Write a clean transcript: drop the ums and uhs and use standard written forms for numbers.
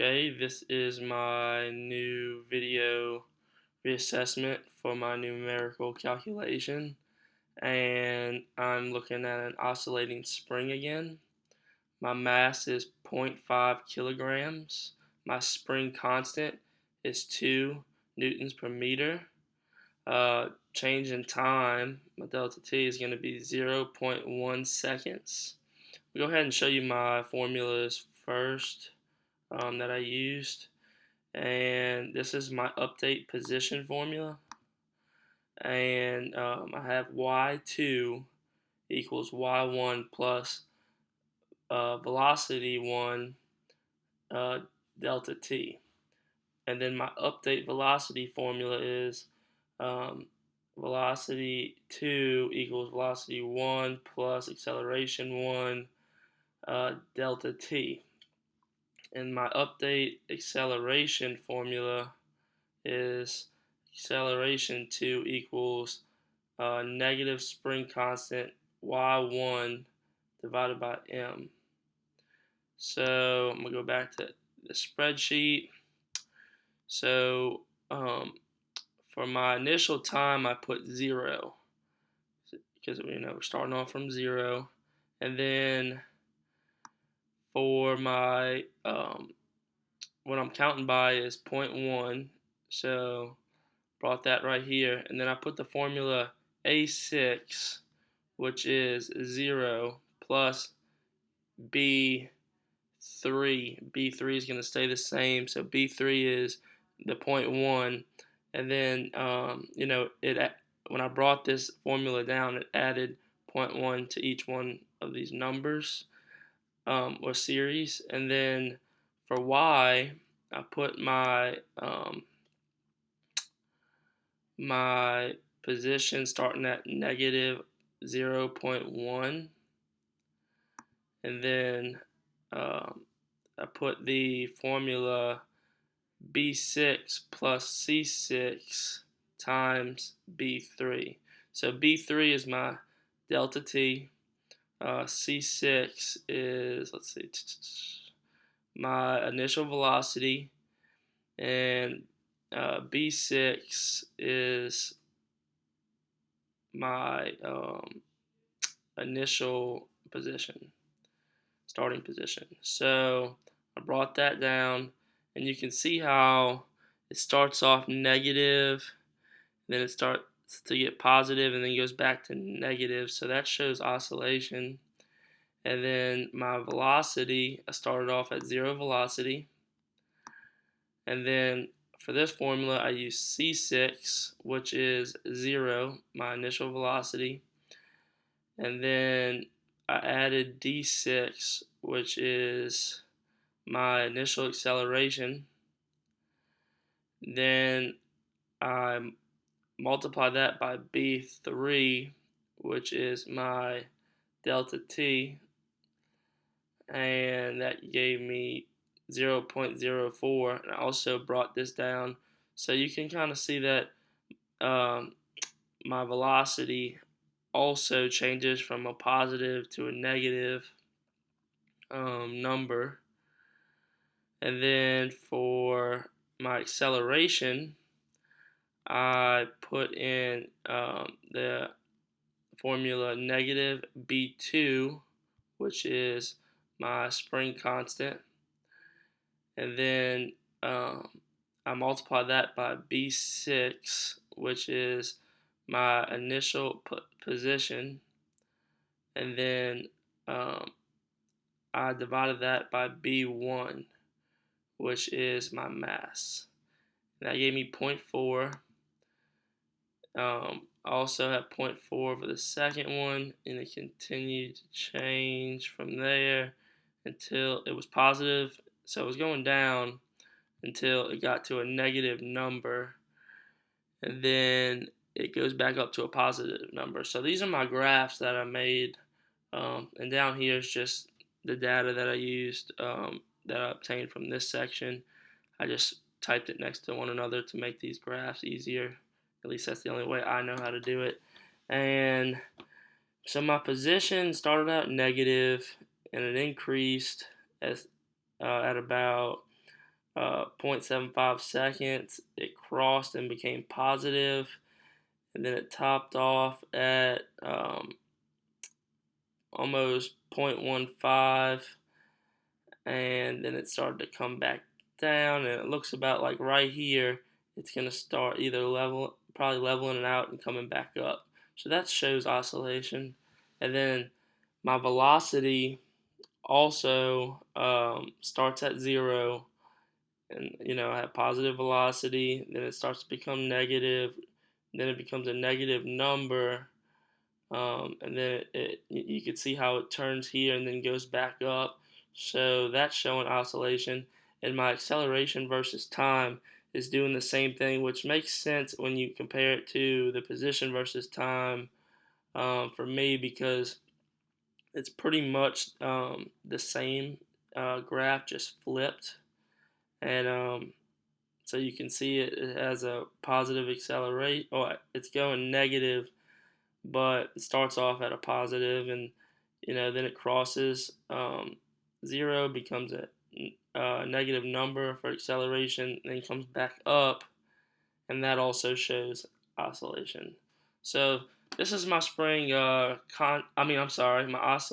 Okay, this is my new video reassessment for my numerical calculation, and I'm looking at an oscillating spring again. My mass is 0.5 kilograms. My spring constant is 2 newtons per meter. Change in time, my delta t is going to be 0.1 seconds. I'll go ahead and show you my formulas first that I used. And this is my update position formula, and I have y2 equals y1 plus velocity 1 uh, delta t, and then my update velocity formula is velocity 2 equals velocity 1 plus acceleration 1 delta t, and my update acceleration formula is acceleration 2 equals negative spring constant y1 divided by m. So I'm going to go back to the spreadsheet. So for my initial time, I put 0 because we're starting off from 0. And then for my what I'm counting by is 0.1. So brought that right here, and then I put the formula A6, which is 0 plus B3. B3 is going to stay the same, so B3 is the 0.1, and then when I brought this formula down, it added 0.1 to each one of these numbers or series, and then for Y, I put my my position starting at negative 0.1, and then I put the formula B6 plus C6 times B3. So B3 is my delta T, C6 is, let's see, my initial velocity, and B6 is my initial position, starting position. So I brought that down, and you can see how it starts off negative, then it starts to get positive, and then goes back to negative. So that shows oscillation. And then my velocity, I started off at 0 velocity, and then for this formula I use C6, which is 0, my initial velocity, and then I added D6, which is my initial acceleration. Then I multiply that by B3, which is my delta T, and that gave me 0.04. And I also brought this down so you can kind of see that my velocity also changes from a positive to a negative number. And then for my acceleration, I put in the formula negative B2, which is my spring constant, and then I multiply that by B6, which is my initial position, and then I divided that by B1, which is my mass. And that gave me 0.4. I also have 0.4 for the second one, and it continued to change from there until it was positive. So it was going down until it got to a negative number, and then it goes back up to a positive number. So these are my graphs that I made, and down here is just the data that I used that I obtained from this section. I just typed it next to one another to make these graphs easier. At least that's the only way I know how to do it. And so my position started out negative, and it increased at about 0.75 seconds. It crossed and became positive, and then it topped off at almost 0.15, and then it started to come back down, and it looks about like right here it's going to start either probably leveling it out and coming back up. So that shows oscillation. And then my velocity also starts at 0, and I have positive velocity, then it starts to become negative, then it becomes a negative number, and then you can see how it turns here and then goes back up. So that's showing oscillation. And my acceleration versus time is doing the same thing, which makes sense when you compare it to the position versus time, for me, because it's pretty much the same graph, just flipped. And so you can see it has a positive accelerate, or it's going negative, but it starts off at a positive, and then it crosses 0, becomes a negative number for acceleration, and then comes back up, and that also shows oscillation. So this is my spring I'm sorry, my oscillation